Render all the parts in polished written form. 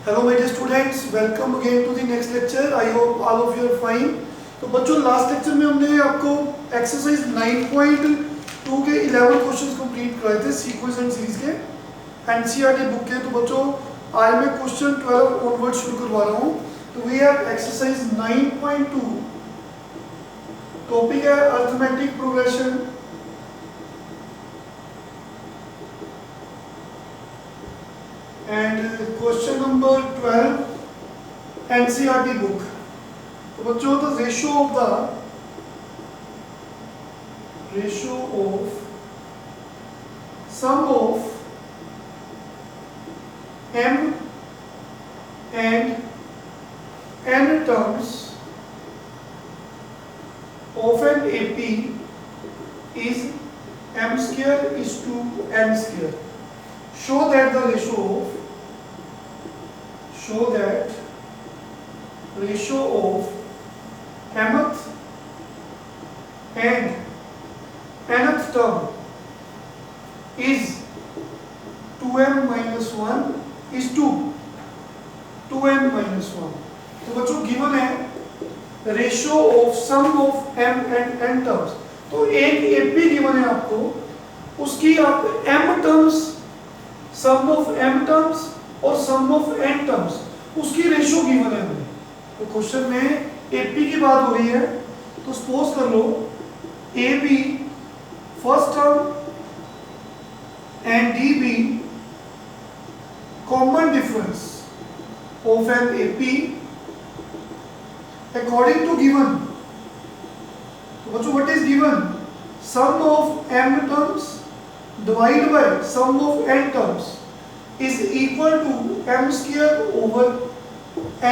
Hello my dear students, welcome again to the next lecture. I hope all of you are fine. तो बच्चों last lecture में हमने आपको exercise 9.2 के 11 questions complete कराए थे सीक्वेंस एंड सीरीज के एनसीईआरटी बुक के। तो बच्चों आज मैं क्वेश्चन 12 ऑनवर्ड शुरू करवा रहा हूँ। तो वी हैव एक्सरसाइज 9.2, टॉपिक है arithmetic progression and question number 12 NCERT book. तो बच्चों the ratio of sum of m and n terms of an AP is m square is to n square. Show that the ratio of mth and nth term is 2m minus 1 is to 2m minus 1. तो बच्चों given है ratio of sum of m and n terms. तो एक AP given है आपको, उसकी आप m terms, sum of m terms और सम ऑफ n टर्म्स, उसकी रेशियो गिवन है हमें। तो क्वेश्चन में एपी की बात हो रही है, तो सपोज कर लो A B first term and D B common difference of an AP according to given. तो बच्चों what is given? Sum of m terms divided by sum of n terms is equal to m square over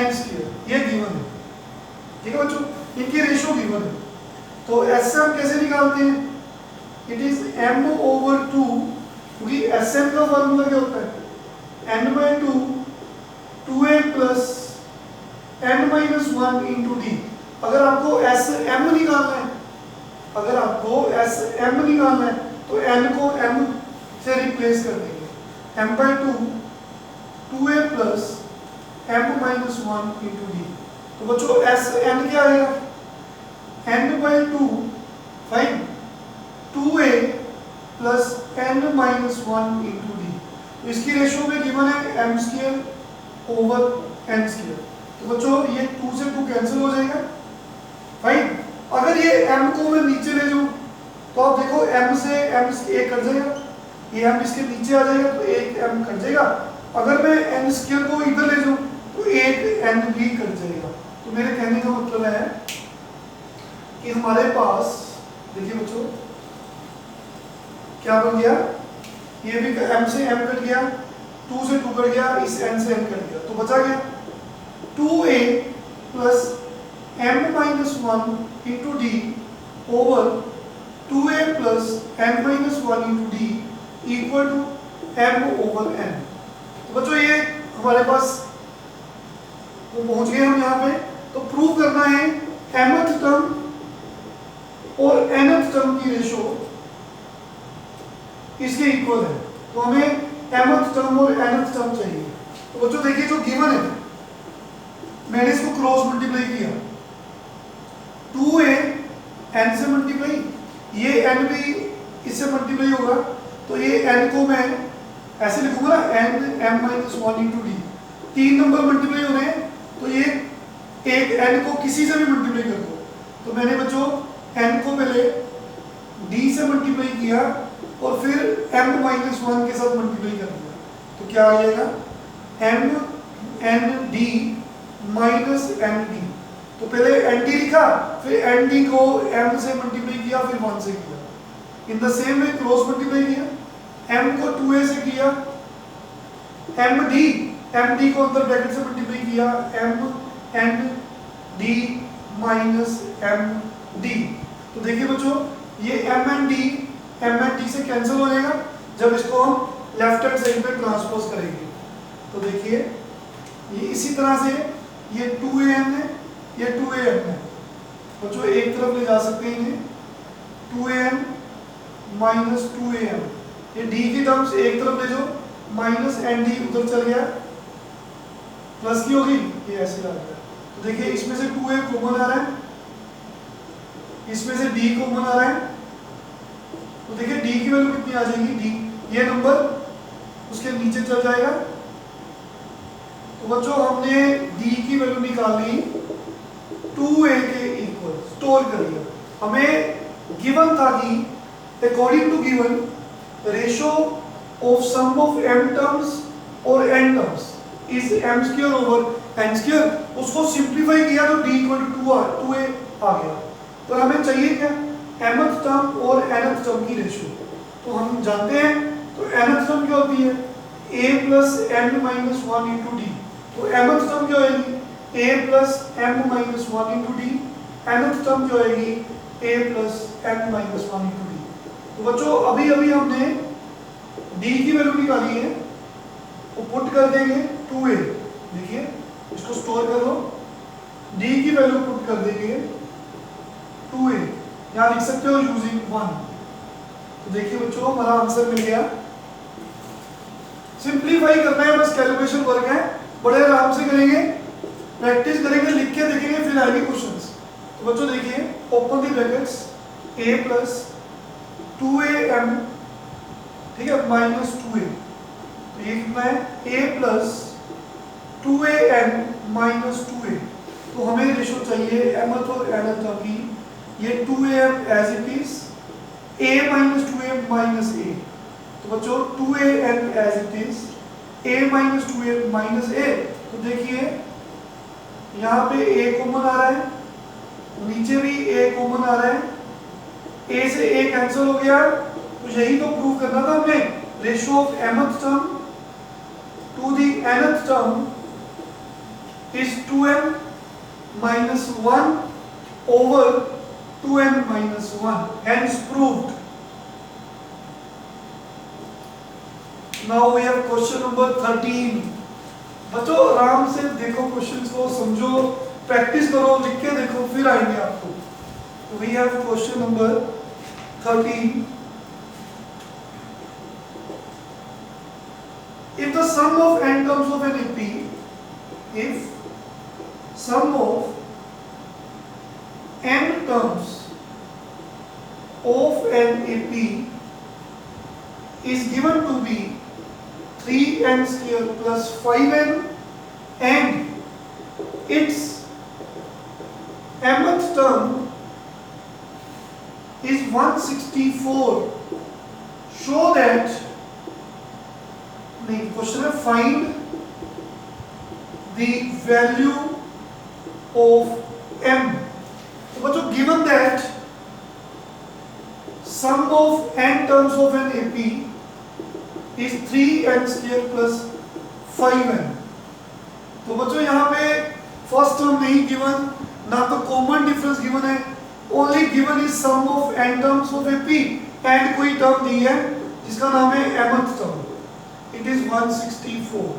n square. ये given है, ठीक है बच्चों, इनकी ratio given है। तो SM कैसे निकालते हैं? It is m over 2, क्योंकि SM का फॉर्मूला क्या होता है? n by 2 2a plus n minus 1 into d। अगर आपको sm निकालना है, तो n को m से रिप्लेस कर देंगे। m by 2 2a plus m minus 1 into d। तो बच्चों n क्या आएगा? n by 2 fine 2a plus n minus 1 into d। तो इसकी रेशियो में गिवन है m square over n square. तो बच्चों ये 2 से 2 कैंसिल हो जाएगा, फाइन। अगर ये m को मैं नीचे ले जाऊं तो आप देखो m से m एक कट जाएगा, ये m इसके नीचे आ जाएगा तो एक m कट जाएगा। अगर मैं n स्क्वायर को इधर ले जाऊं तो एक n भी कट जाएगा। तो मेरे कहने का मतलब है कि हमारे पास देखिए बच्चों क्या बन गया, ये भी m से m कट गया, 2 से 2 कट गया, इस n से n कट गया, तो बचा गया 2a plus m minus 1 into d over 2a plus m minus 1 into d equal to m over n। तो बच्चों ये हमारे पास वो पहुंच गए हम यहाँ पे। तो प्रूव करना है mth टर्म और nth टर्म की रेशियो इसके इक्वल है। तो हमें mth टर्म और nth टर्म चाहिए। तो बच्चों देखिए जो गिवन है, मैंने इसको क्रॉस मल्टीप्लाई किया, 2a n से मल्टीप्लाई, ये n भी इससे मल्टीप्लाई होगा, तो ये n को मैं ऐसे लिखूंगा ना, n m minus 1 into d। 3 number multiply हो रहे हैं, तो ये एक n को किसी से भी मल्टीप्लाई कर दो। तो मैंने बच्चों n को पहले d से मल्टीप्लाई किया और फिर m minus 1 के साथ मल्टीप्लाई कर दिया, तो क्या आ जाएगा m n d minus n d। तो पहले n d लिखा, फिर n d को m से मल्टीप्लाई किया, फिर 1 से किया। In the same way cross multiply किया, m को 2a से किया, m d को अंदर ब्रैकेट से मल्टीप्लाई किया, m n d minus m d। तो देखिए बच्चों ये m n d से कैंसिल हो जाएगा जब इसको हम लेफ्ट हैंड साइड पे ट्रांसपोज करेंगे। तो देखिए ये इसी तरह से ये 2an है, ये 2am है। बच्चों एक तरफ ले जा सकते हैं इन्हें, 2an माइनस 2am, ये d की टर्म्स एक तरफ ले जाओ, माइनस एन डी उधर चल गया, प्लस की होगी, ये ऐसे आ गया। तो देखिए इसमें से 2a कॉमन आ रहा है, इसमें से d कॉमन आ रहा है, तो देखिए d की वैल्यू कितनी आ जाएगी, d ये नंबर उसके नीचे चल जाएगा। तो बच्चों हमने d की वैल्यू निकाल ली 2a के इक्वल, स्टोर कर लिया। हमें गिवन था कि according to given ratio of sum of m terms और n terms is m square over n square, उसको सिंप्लीफाई किया तो d इक्वल टू 2a आ गया। तो हमें चाहिए क्या, mth टर्म और nth टर्म की रेशो। तो हम जानते हैं, तो nth टर्म क्या होती है, a plus m minus 1 into D. तो mth टर्म क्या होगी, a plus m minus 1 into D. nth term क्या होगी, a plus m minus 1 into D. तो बच्चों अभी अभी हमने d की वैल्यू निकाली है, तो पुट कर देंगे 2a। देखिए इसको स्टोर कर लो, d की वैल्यू पुट कर देंगे 2a, यहाँ लिख सकते हो यूजिंग 1। तो देखिए बच्चों हमारा आंसर मिल गया। सिंप्लीफाई करना है, बस कैलकुलेशन वर्क है, बड़े आराम से करेंगे, प्रैक्टिस करेंगे, लिख के देखेंगे, फिर आएंगे क्वेश्चंस। तो बच्चों देखिए open the brackets, a plus 2am, ठीक है, माइनस 2a। तो ये कितना है, a plus 2am minus 2a। तो हमें रेशो चाहिए mth और nth टर्म की, ये 2am as it is, a minus 2am minus a। तो बच्चों 2am as it is, a minus 2am minus a। तो देखिए यहाँ पे a कॉमन आ रहा है, नीचे भी a कॉमन आ रहा है, a से a कैंसिल हो गया। तो यही तो प्रूव करना था हमें, ratio of mth term to the nth term is 2m minus 1 over 2m minus 1, hence proved. Now we have question number 13. बच्चों आराम से देखो क्वेश्चंस को, समझो, प्रैक्टिस करो, लिख के देखो, फिर आएंगे आपको। We have question number 13. If the sum of n terms of an AP, if sum of n terms of an AP is given to be 3n square plus 5n and its mth term is 164, show that, नहीं question है, find the value of m। तो बच्चों given that sum of n terms of an AP is 3n square plus 5n। तो बच्चों यहाँ पे first term नहीं given, ना तो कॉमन डिफरेंस गिवन है, only given is sum of n terms of AP, and कोई टर्म नहीं है जिसका नाम है mth टर्म, इट इज 164।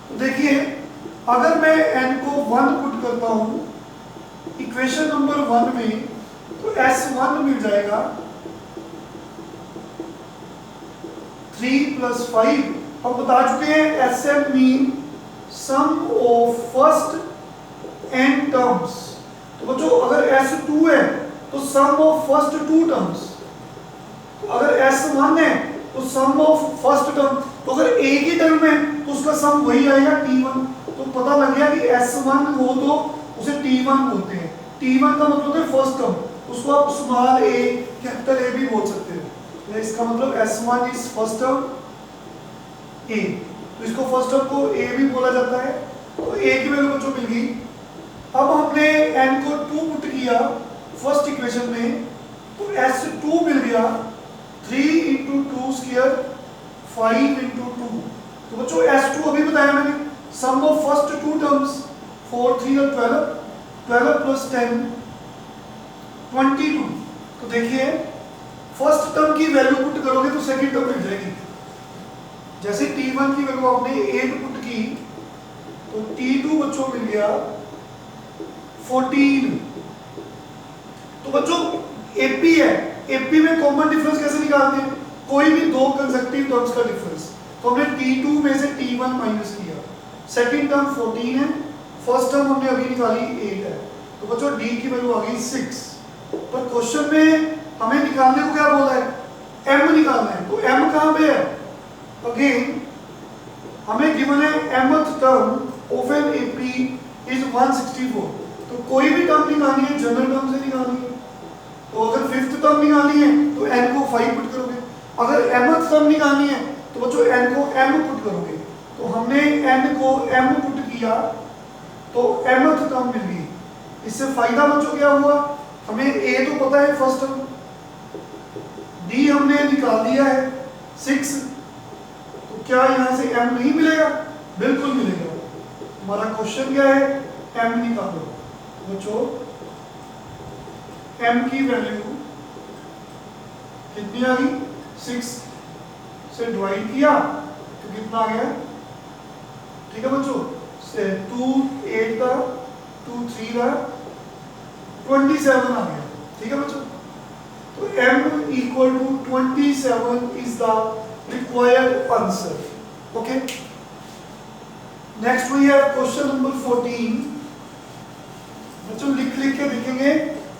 तो देखिए अगर मैं n को 1 पुट करता हूँ इक्वेशन नंबर 1 में, तो S1 मिल जाएगा 3 प्लस 5। हम बता चुके हैं SM mean sum of first n terms. तो बच्चों अगर S2 है तो सम ऑफ फर्स्ट 2 टर्म्स, अगर S1 है तो सम ऑफ फर्स्ट टर्म, तो अगर एक ही टर्म है तो उसका सम वही आएगा T1। तो पता लग गया कि S1 हो तो उसे T1 बोलते हैं। T1 का मतलब है फर्स्ट टर्म, उसको आप स्मॉल a कैपिटल A भी बोल सकते हैं। इसका मतलब S1 is first term A, तो इसको फर्स्ट टर्म को A भी बोला जाता है। तो A की वैल्यू बच्चों मिल गई। अब हमने n को 2 पुट किया फर्स्ट इक्वेशन में, तो S2 मिल गया 3 इंटू 2 स्क्वायर 5 इंटू 2। तो बच्चों S2 अभी बताया मैंने, सम ऑफ फर्स्ट 2 टर्म्स 4 3 और 12 प्लस 10 22। तो देखिए फर्स्ट टर्म की वैल्यू पुट करोगे तो सेकंड टर्म मिल जाएगी। जैसे T1 की वैल्यू आपने 8 पुट की तो T2 बच्चों मिल गया 14। तो बच्चों AP है, AP में कॉमन डिफरेंस कैसे निकालते हैं, कोई भी दो कंसेक्यूटिव टर्म्स का डिफरेंस। तो हमने T2 में से T1 माइनस किया, सेकंड टर्म 14 है, फर्स्ट टर्म हमने अभी निकाली 8 है। तो बच्चों डी की वैल्यू आ गई 6। पर क्वेश्चन में हमें निकालने को क्या बोला है, m निकालना है। तो m कहाँ पे है, अगेन हमें गिवन है mth term of an AP is 164। तो कोई भी टर्म निकालनी है जनरल टर्म से निकालनी है। तो अगर फिफ्थ टर्म निकालनी है तो n को 5 पुट करोगे, अगर mth टर्म निकालनी है तो बच्चों n को m पुट करोगे। तो हमने n को m पुट किया तो mth टर्म मिल गई। इससे फायदा बच्चों क्या हुआ, हमें a तो पता है फर्स्ट टर्म, d हमने निकाल दिया है 6। तो क्या यहाँ से m नहीं मिलेगा, बिल्कुल मिलेगा। हमारा क्वेश्चन क्या है, m निकालो। बच्चों m की वैल्यू कितनी आ गई, 6 से डिवाइड किया तो कितना आ गया, ठीक है बच्चों, 2 8 का 2 3 का 27 आ गया। ठीक है बच्चों, तो m equal to 27 is the required answer. Okay, next we have question number 14। बच्चों लिख के देखेंगे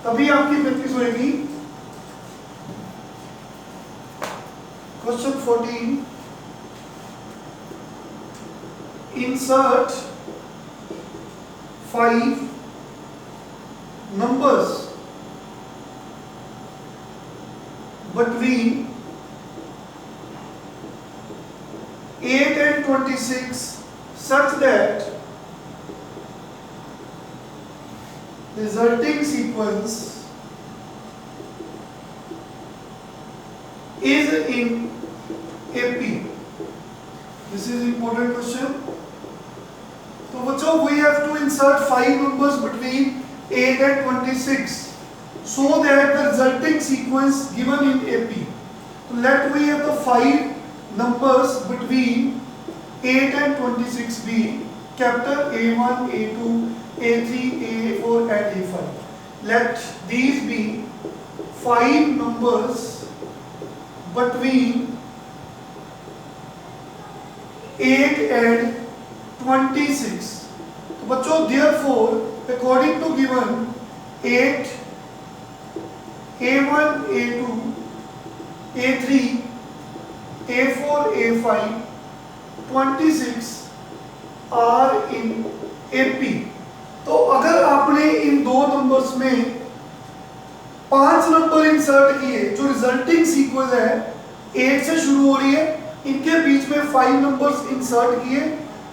तभी आपकी प्रैक्टिस होगी। Question 14, insert 5 numbers between 8 and 26 such that resulting sequence is in AP. This is important question. तो बच्चों we have to insert 5 numbers between 8 and 26 so that the resulting sequence given in AP. So let we have the 5 numbers between 8 and 26 be capital A1, A2, A3, A4 and A5. Let these be 5 numbers between 8 and 26. तो बच्चों therefore according to given 8, A1, A2, A3, A4, A5, 26 are in AP. तो अगर आपने इन दो numbers में 5 number insert किए, जो resulting sequence है 8 से शुरू हो रही है, इनके बीच में 5 नंबर्स इंसर्ट किए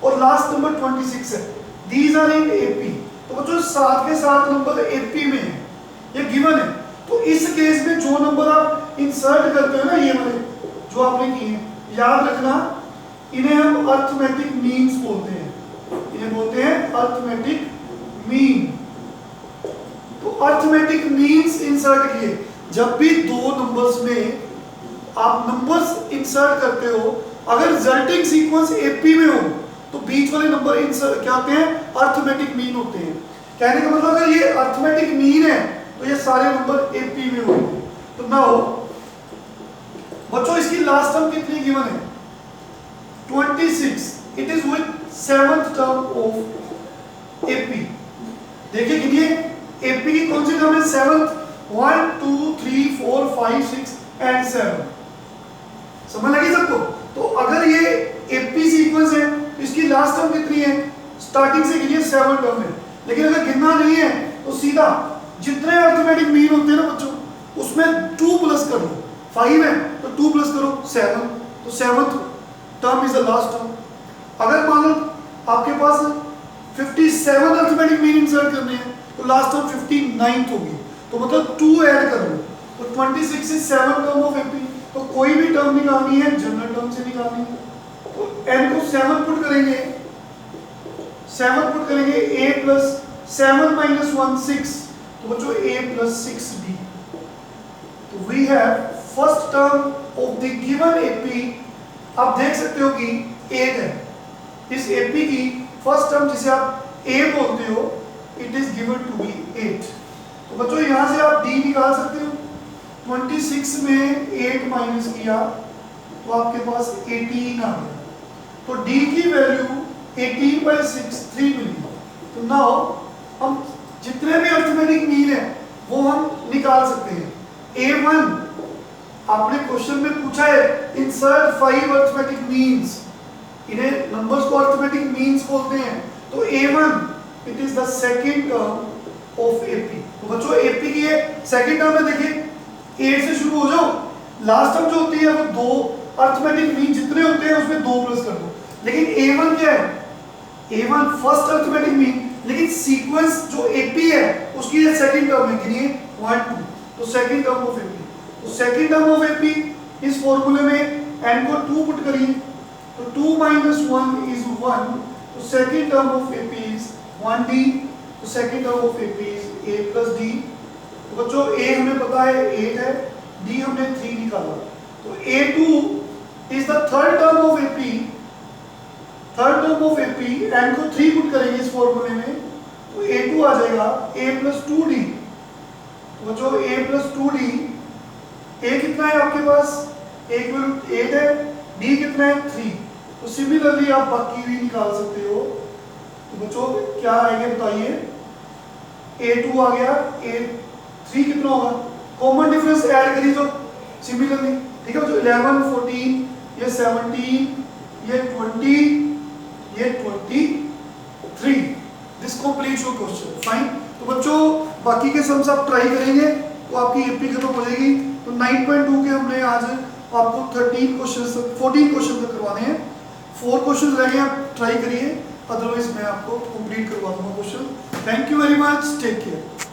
और लास्ट नंबर 26 है, दीज आर इन एपी। तो बच्चों 7 के 7 नंबर एपी में है, ये गिवन है। तो इस केस में जो नंबर आप इंसर्ट करते हो ना, ये वाले जो आपने किए हैं, याद रखना इन्हें हम अर्थमेटिक मीन्स बोलते हैं, इन्हें बोलते हैं अर्थमेटिक मीन। तो अर्थमेटिक मीन्स इंसर्ट किए, जब भी दो नंबर्स में आप नंबर्स इंसर्ट करते हो, अगर रिजल्टिंग सीक्वेंस एपी में हो तो बीच वाले नंबर इंसर्ट क्या होते हैं, अर्थमेटिक मीन होते हैं। कहने का मतलब अगर ये अर्थमेटिक मीन है तो ये सारे नंबर एपी में होंगे। तो नाउ बच्चों इसकी लास्ट टर्म कितनी गिवन है, 26, it is with 7th term of AP. देखिए गिनिए एपी की कौन सी टर्म है, 7th, 1 2 3 4 5 6 एंड 7। समझ लगी सबको। तो अगर ये एपी सीक्वेंस है तो इसकी लास्ट टर्म कितनी है, स्टार्टिंग से गिनिए 7 टर्म है। लेकिन अगर गिनना नहीं है तो सीधा जितने अर्थमेटिक मीन होते हैं ना बच्चों, उसमें 2 प्लस कर लो। 5 है तो 2 प्लस करो 7, तो 7th term is the last term. अगर मान लो आपके पास 57 अर्थमेटिक मीन इंसर्ट करने हैं तो लास्ट टर्म 59th होगी, तो मतलब 2 ऐड कर लो। तो 26 इज 7 टर्म ऑफ एपी। तो कोई भी टर्म निकालनी है जनरल टर्म से निकालनी है, तो n को 7 पुट करेंगे, 7 पुट करेंगे, a प्लस 7 माइनस 1 6, तो बच्चों a प्लस 6b। तो we have first term of the given AP. आप देख सकते हो कि 8 है, इस एपी की फर्स्ट टर्म जिसे आप a बोलते हो, it is given to be 8। तो बच्चों यहां से आप d निकाल सकते हो। 26 में 8 माइनस किया तो आपके पास 18 आ गया। तो d की वैल्यू 18/6 3 मिली। तो नाउ हम जितने भी अर्थमेटिक मीन है वो हम निकाल सकते हैं। A1 आपने क्वेश्चन में पूछा है इंसर्ट 5 अर्थमेटिक मीन्स, इन्हें नंबर्स को अर्थमेटिक मीन्स बोलते हैं। तो A1 it is the second term of AP। तो बच्चों AP की है सेकंड टर्म है, देखिए 8 से शुरू हो जाओ, लास्ट टर्म जो होती है वो दो अर्थमेटिक मीन जितने होते हैं उसमें 2 प्लस कर दो। लेकिन A1 क्या है, A1 फर्स्ट अर्थमेटिक मीन, लेकिन सीक्वेंस जो AP है उसकी ये सेकंड टर्म है, गिनिए 1 2, तो सेकंड टर्म ऑफ AP। तो सेकंड टर्म ऑफ AP इस फॉर्मूले में n को 2 पुट करिए, तो 2 - 1 is 1, तो second term of AP is 1D, तो second term of AP is A plus D। तो बच्चों A हमें पता है 8 है, D हमने 3 निकाला, तो A2 is the third term of AP, third term of AP, n को 3 पुट करेंगे इस फॉर्मूले में, तो A2 आ जाएगा A plus 2D। तो बच्चों A plus 2D, A कितना है आपके पास, A इक्वल 8 है, D कितना है 3। तो सिमिलरली आप बाकी भी निकाल सकते हो। तो बच्चों क्या आएगा बताइए, A2 आ गया, A3 कितना होगा, कॉमन डिफरेंस ऐड करिए जो सिमिलरली, ठीक है बच्चों, 11 14, ये 17, ये 20, ये 23, this completes your question, fine. तो बच्चों बाकी के सम्स आप ट्राई करेंगे तो आपकी AP खत्म हो जाएगी। तो 9.2 के हमने आज आपको 14 क्वेश्चन तक करवाने हैं, 4 क्वेश्चन रह गए, आप ट्राई करिए, अदरवाइज मैं आपको कंप्लीट करवा दूंगा question. Thank you very much, take care.